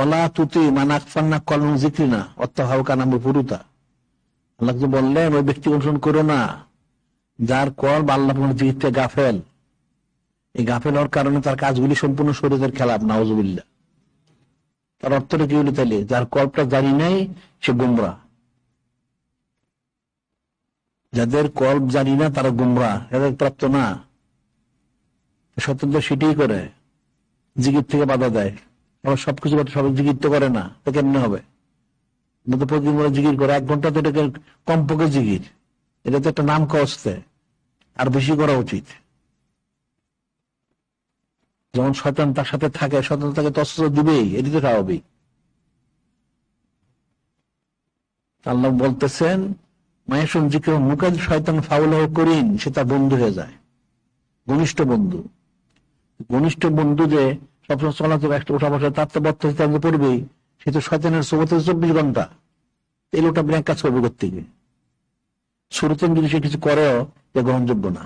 অলা তুতি মানাকফান্না কলম জিক্রি না অত্যাহাও কানামে পুরুতা। আল্লাহ যে বললেন ওই ব্যক্তি অনুসরণ করো না যার কলব আল্লাহ জিকিরতে গাফেল। এই গাফেল হওয়ার কারণে তার কাজগুলি সম্পূর্ণ শরীরের খেলাপ, নাউজুবিল্লাহ। তার অর্থটা কি হলো তাইলে? যার কল্পটা জানি নাই সে গুমরা। যাদের কল্প জানি না তারা গুমরা, যাদের প্রাপ্ত না স্বতন্ত্র সেটাই করে, জিকির থেকে বাধা দেয়। আবার সবকিছু সবাই জিকির তো করে না, তো কেমনে হবে? প্রতিদিন বলে জিকির করে 1 ঘন্টা, তো এটাকে কমপক্ষে জিকির, এটা তো একটা নাম কষতে, আর বেশি করা উচিত। যেমন শয়তান তার সাথে থাকে, শয়তান তাকে তসর দিবেই, এটি তো স্বাভাবিক। আল্লাহ বলতেছেন মায়েশন জিকির মুকাদ শয়তান ফাউলাহ করিন, সে তার বন্ধু হয়ে যায়, ঘনিষ্ঠ বন্ধু। ঘনিষ্ঠ বন্ধু যে সবসময় চলাচল একটা উঠা বসা, তার তো বর্তমানে পড়বেই, সে তো শয়তানের 24 ঘন্টা। এই লোকটা ব্যাংক কাজ করবে করতে গিয়ে শুরুতে যদি সে কিছু করেও যে গ্রহণযোগ্য না।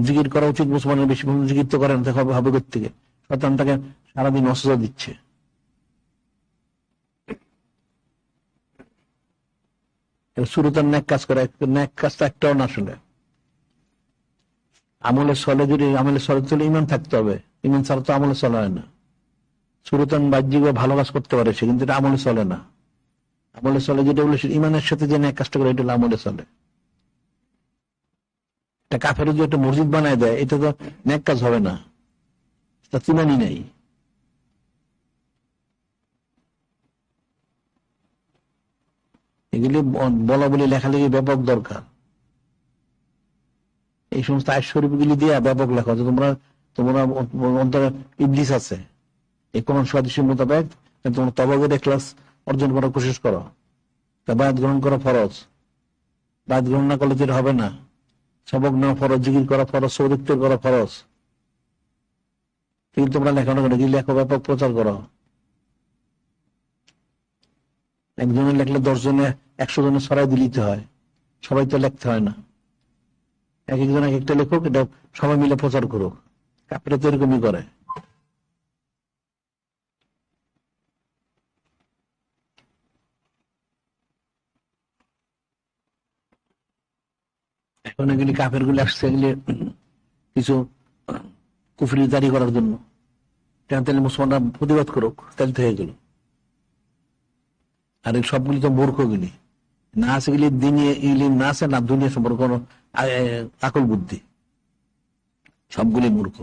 জিকির করা উচিত, মুসলমানের বেশি জিকির তো করেন, হবে করতে গিয়ে শয়তান তাকে সারাদিন অসুস্থ দিচ্ছে। শুরুতে ন্যাক কাজ করে, ন্যাক কাজটা একটাও না। আসলে আমলে চলে, যদি আমলে চলে চলে ইমান থাকতে হবে, ইমান ছাড়া তো আমলে চলে হয় না। শুরুতে বাহ্যিক ভালো কাজ করতে পারে সে, কিন্তু এটা আমলে চলে না। আমলে চলে যেটা বলে ইমানের সাথে যে ন্যাক কাজটা করে, এটা আমলে চলে। এটা কাফের যদি একটা মসজিদ বানায় দেয়, এটা তো ন্যাক কাজ হবে না, তা ইমানই নাই। এগুলি বলা বলি লেখালেখি ব্যাপক দরকার। এই সমস্ত আয়াত শরীফগুলি দিয়া ব্যাপক লেখা। তোমরা অন্তরে ইবলিস আছে, এই কোরআন হাদিসের মোতাবেক তোমরা তাওবাদের ইখলাস অর্জন করার কোশিশ করো। বায়াত গ্রহণ করা ফরজ, বায়াত গ্রহণ না করলে যেটা হবে না। সবক নেওয়া ফরজ, জিকির করা ফরজ, সৌদিত্ব করা ফরজ। কিন্তু তোমরা লেখানো করো, লেখো, ব্যাপক প্রচার করো। একজনে লেখলে 10 জনে 100 জনে ছড়াই দিলিতে হয়, সবাই তো লিখতে হয় না। এক একজন এক একটা লেখক, এটা সবাই মিলে প্রচার করুক। কাপড়ে তো এরকমই করে। এখন এগুলি কাফের গুলি আসছে, এগুলি কিছু কুফরি জারি করার জন্য। তাহলে মুসলমানরা প্রতিবাদ করুক, তাহলে তো হয়ে গেল। আর এই সবগুলি তো মূর্খগুলি, না আছে গেলি দিনে ইলিম, না আছে না দুনিয়া সম্পর্কে কোনো আকল বুদ্ধি, সবগুলি মূর্খ।